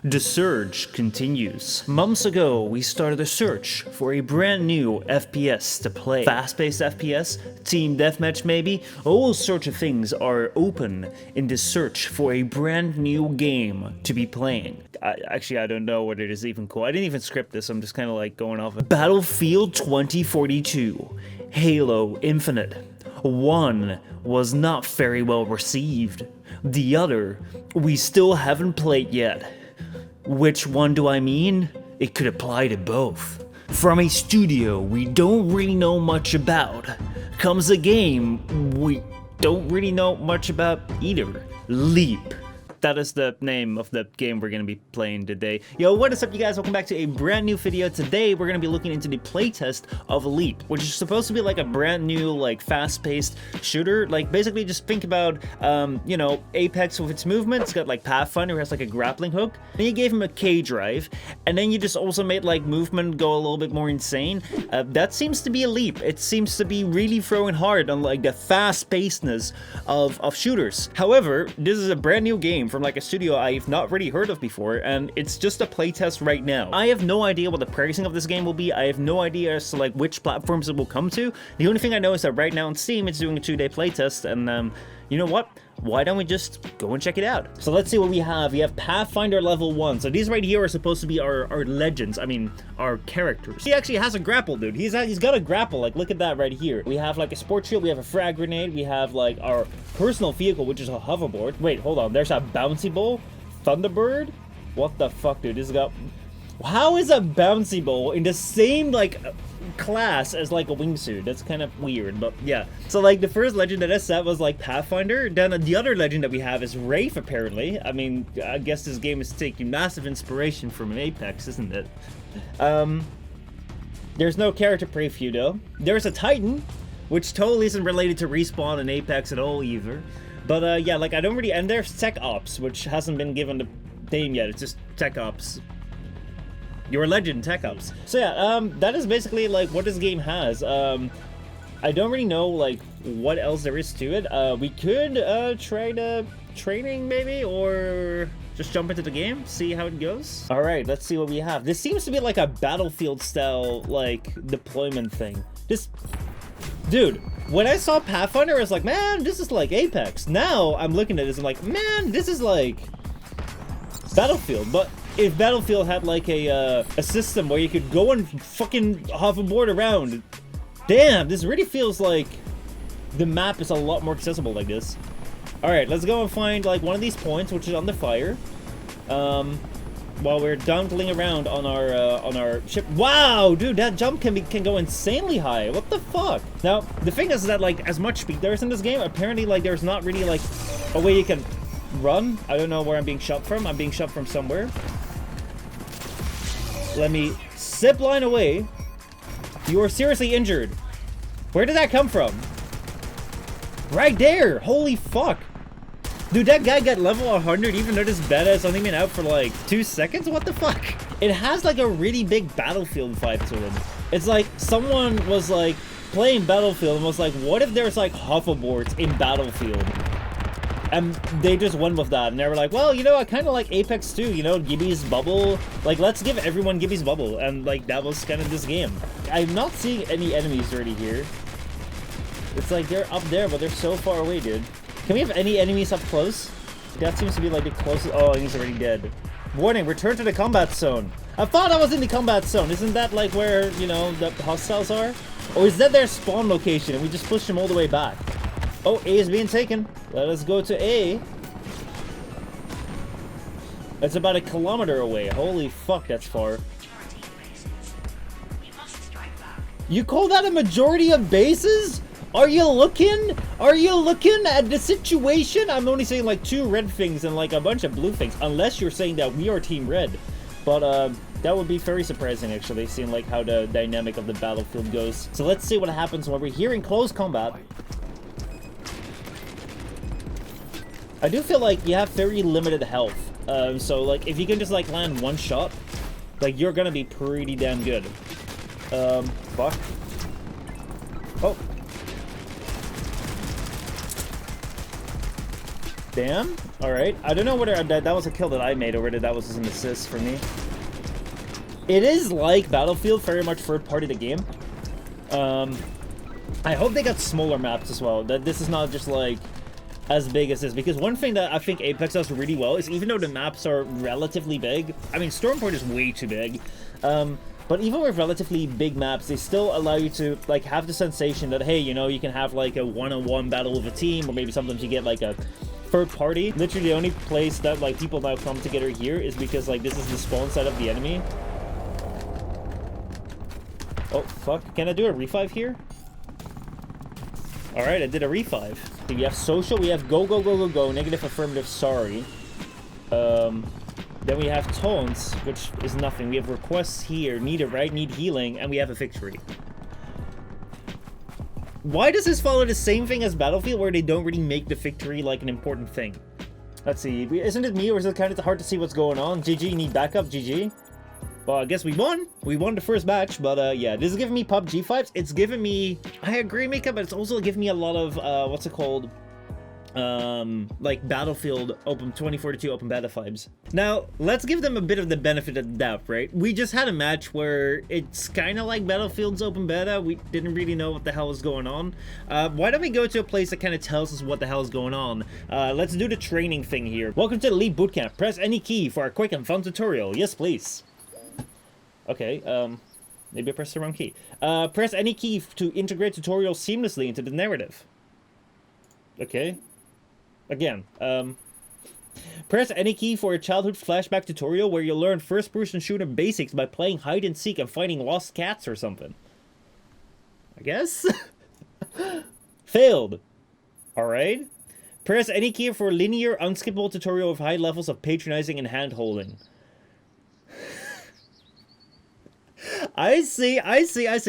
The search continues. Months ago, we started a search for a brand new FPS to play. Fast-paced FPS, team deathmatch maybe, all sorts of things are open in the search for a brand new game to be playing. I don't know what it is even called. I didn't even script this, I'm just kind of like going off of Battlefield 2042, Halo Infinite. One was not very well received. The other, we still haven't played yet. Which one do I mean? It could apply to both. From a studio we don't really know much about, comes a game we don't really know much about either. Leap. That is the name of the game we're going to be playing today. Yo, what is up you guys? Welcome back to a brand new video. Today we're going to be looking into the playtest of Leap, which is supposed to be like a brand new, like fast-paced shooter. Like basically just think about, you know, Apex with its movement. It's got like Pathfinder, who has like a grappling hook. Then you gave him a K drive, and then you just also made like movement go a little bit more insane. That seems to be a Leap. It seems to be really throwing hard on like the fast-pacedness of shooters. However, this is a brand new game from like a studio I've not really heard of before, and it's just a playtest right now. I have no idea what the pricing of this game will be. I have no idea as to like which platforms it will come to. The only thing I know is that right now on Steam it's doing a 2-day playtest, and you know what? Why don't we just go and check it out? So let's see what we have. We have Pathfinder level 1. So these right here are supposed to be our legends. I mean, our characters. He actually has a grapple, dude. He's got a grapple. Like, look at that right here. We have like a sport shield. We have a frag grenade. We have like our personal vehicle, which is a hoverboard. Wait, hold on. There's a bouncy ball. Thunderbird. What the fuck, dude? This has got... How is a bouncy ball in the same like class as like a wingsuit? That's kind of weird, but yeah. So like the first legend that I set was like Pathfinder. Then the other legend that we have is Wraith, apparently. I mean, I guess this game is taking massive inspiration from Apex, isn't it? There's no character preview though. There's a Titan, which totally isn't related to Respawn and Apex at all either. But yeah, like I don't really... And there's Tech Ops, which hasn't been given the name yet. It's just Tech Ops. Your legend, Tech Ops. So yeah, that is basically like what this game has. I don't really know like what else there is to it. We could try the training maybe, or just jump into the game, see how it goes. All right, let's see what we have. This seems to be like a Battlefield style like deployment thing. This, dude, when I saw Pathfinder, I was like, man, this is like Apex. Now I'm looking at this, I'm like, man, this is like Battlefield. But if Battlefield had like a system where you could go and fucking hoverboard around, damn, this really feels like the map is a lot more accessible like this. All right, let's go and find like one of these points, which is under fire, while we're dangling around on our ship. Wow, dude, that jump can go insanely high. What the fuck? Now the thing is that like as much speed there is in this game, apparently like there's not really like a way you can run. I don't know where I'm being shot from. I'm being shot from somewhere. Let me zipline away. You are seriously injured. Where did that come from? Right there. Holy fuck. Dude, that guy got level 100 even though this beta has only been out for like 2 seconds? What the fuck? It has like a really big Battlefield vibe to it. It's like someone was like playing Battlefield and was like, what if there's like hoverboards in Battlefield? And they just went with that, and they were like, well, you know, I kind of like Apex too, you know, Gibby's bubble. Like, let's give everyone Gibby's bubble. And, like, that was kind of this game. I'm not seeing any enemies already here. It's like they're up there, but they're so far away, dude. Can we have any enemies up close? That seems to be, like, the closest... Oh, he's already dead. Warning, return to the combat zone. I thought I was in the combat zone. Isn't that, like, where, you know, the hostiles are? Or is that their spawn location, and we just pushed them all the way back? Oh, A is being taken. Let us go to A. It's about 1 kilometer away. Holy fuck, that's far. You call that a majority of bases? Are you looking? Are you looking at the situation? I'm only saying like 2 red things and like a bunch of blue things. Unless you're saying that we are Team Red. But that would be very surprising actually, seeing like how the dynamic of the battlefield goes. So let's see what happens when we're here in close combat. I do feel like you have very limited health, so like if you can just like land 1 shot, like you're gonna be pretty damn good. Fuck. Oh. Damn. All right. I don't know whether that was a kill that I made or whether that was an assist for me. It is like Battlefield, very much third party the game. I hope they got smaller maps as well. That this is not just like as big as this, because one thing that I think Apex does really well is even though the maps are relatively big, I mean Stormpoint is way too big, but even with relatively big maps, they still allow you to like have the sensation that, hey, you know, you can have like a one-on-one battle with a team, or maybe sometimes you get like a third party. Literally the only place that like people now come together here is because like this is the spawn side of the enemy. Oh fuck, can I do a revive here? Alright, I did a revive. Okay, we have social, we have go, go, go, go, go, negative, affirmative, sorry. Then we have taunts, which is nothing. We have requests here, need a right, need healing, and we have a victory. Why does this follow the same thing as Battlefield, where they don't really make the victory like an important thing? Let's see, isn't it me, or is it kind of hard to see what's going on? GG, need backup, GG. Well, I guess we won. We won the first match, but yeah, this is giving me PUBG vibes. It's giving me, I agree, Mika, but it's also giving me a lot of, what's it called? Like Battlefield 2042 open beta vibes. Now, let's give them a bit of the benefit of the doubt, right? We just had a match where it's kind of like Battlefield's open beta. We didn't really know what the hell was going on. Why don't we go to a place that kind of tells us what the hell is going on? Let's do the training thing here. Welcome to the Elite Bootcamp. Press any key for a quick and fun tutorial. Yes, please. Okay, maybe I pressed the wrong key. Press any key to integrate tutorials seamlessly into the narrative. Okay. Again, press any key for a childhood flashback tutorial where you'll learn first-person shooter basics by playing hide and seek and finding lost cats or something. I guess? Failed. Alright. Press any key for a linear, unskippable tutorial with high levels of patronizing and hand-holding. I see.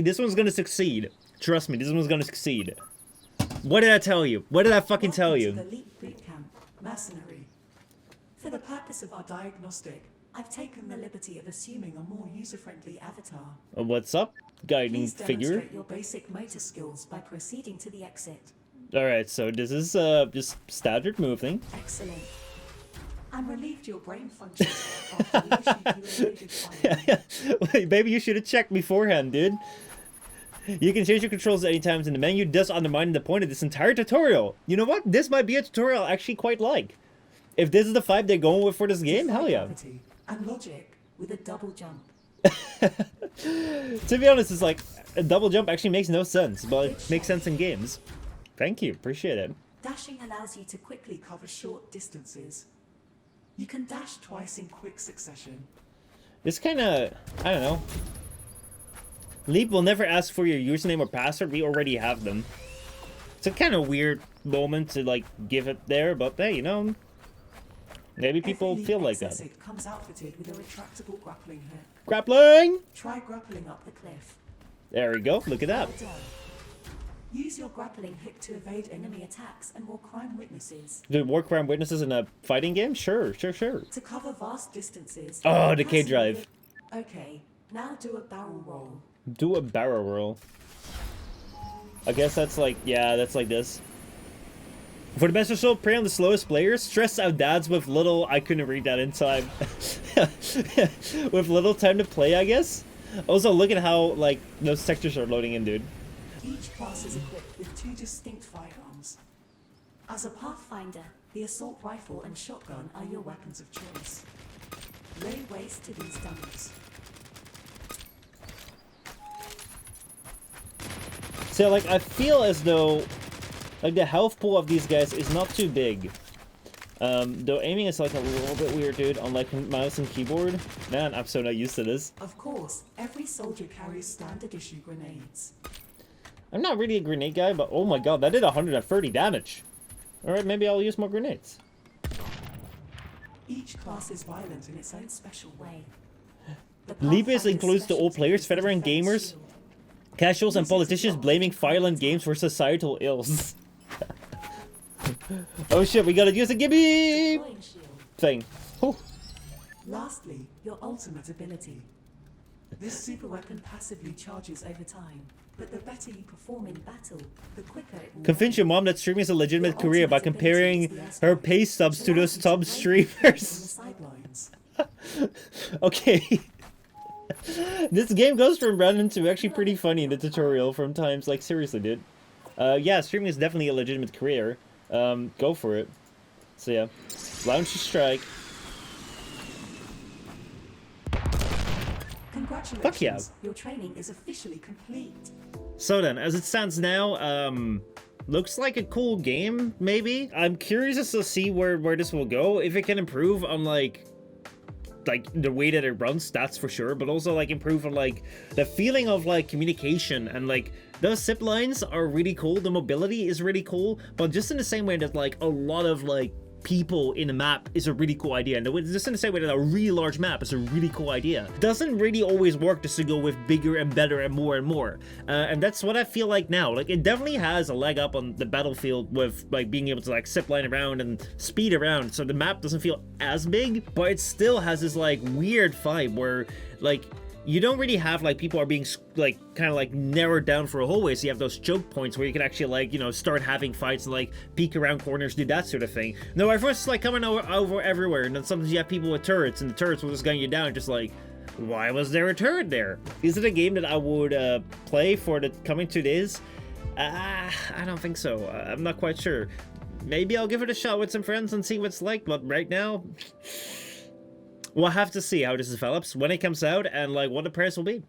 This one's gonna succeed. Trust me, this one's gonna succeed. What did I tell you? What did I fucking tell you? The Elite Bootcamp, mercenary. For the purpose of our diagnostic, I've taken the liberty of assuming a more user-friendly avatar. What's up, guiding Please figure? demonstrate your basic motor skills by proceeding to the exit. Alright, so this is just standard moving. Excellent. I'm relieved your brain functions are Wait, maybe you should have checked beforehand, dude. You can change your controls at any time in the menu, thus undermining the point of this entire tutorial. You know what? This might be a tutorial I actually quite like. If this is the vibe they're going with for this game, hell yeah. And logic with a double jump. To be honest, it's like, a double jump actually makes no sense, but it makes sense in games. Thank you, appreciate it. Dashing allows you to quickly cover short distances. You can dash twice in quick succession. This kind of, I don't know. Leap will never ask for your username or password, we already have them. It's a kind of weird moment to like give it there, but hey, you know, maybe people feel like that. It comes outfitted with a retractable grappling hook. Grappling! Try grappling up the cliff. There we go, look at that. Well done. Use your grappling hook to evade enemy attacks and war crime witnesses. Do war crime witnesses in a fighting game? Sure. To cover vast distances. Oh, the K-drive. Okay, now do a barrel roll. Do a barrel roll. I guess that's like, yeah, that's like this. For the best result, prey on the slowest players. Stress out dads with little, I couldn't read that in time. With little time to play, I guess. Also, look at how, like, those textures are loading in, dude. Each class is equipped with 2 distinct firearms. As a pathfinder, the assault rifle and shotgun are your weapons of choice. Lay waste to these dummies. So, like, I feel as though, like, the health pool of these guys is not too big. Though aiming is, like, a little bit weird, dude, on, like, mouse and keyboard. Man, I'm so not used to this. Of course, every soldier carries standard issue grenades. I'm not really a grenade guy, but oh my god, that did 130 damage. Alright, maybe I'll use more grenades. Each class is violent in its own special way. Leapers includes to all players, veteran gamers, casuals, and politicians blaming violent games for societal ills. Oh shit, we gotta use a gibby thing. Whew. Lastly, your ultimate ability. This super weapon passively charges over time. But the better you perform in battle, the quicker it will Convince your mom that streaming is a legitimate career by comparing her pay stubs to those top streamers. Okay. This game goes from random to actually pretty funny in the tutorial from times. Like, seriously, dude. Yeah, streaming is definitely a legitimate career. Go for it. So yeah, launch a strike. Congratulations. Fuck yeah. Your training is officially complete. So then, as it stands now, looks like a cool game, maybe? I'm curious to see where this will go. If it can improve on, like the way that it runs, that's for sure, but also, like, improve on, like, the feeling of, like, communication, and, like, those zip lines are really cool, the mobility is really cool, but just in the same way that, like, a lot of, like, people in a map is a really cool idea, and just in the same way that a really large map is a really cool idea. Doesn't really always work just to go with bigger and better and more, and that's what I feel like now. Like, it definitely has a leg up on the battlefield with, like, being able to, like, zip line around and speed around, so the map doesn't feel as big, but it still has this, like, weird vibe where, like, you don't really have, like, people are being, like, kind of, like, narrowed down for a hallway, so you have those choke points where you can actually, like, you know, start having fights and, like, peek around corners, do that sort of thing. No, everyone's just, like, coming over everywhere, and then sometimes you have people with turrets, and the turrets will just gun you down, just like, why was there a turret there? Is it a game that I would play for the coming 2 days? I don't think so. I'm not quite sure. Maybe I'll give it a shot with some friends and see what it's like, but right now, we'll have to see how this develops, when it comes out, and, like, what the price will be.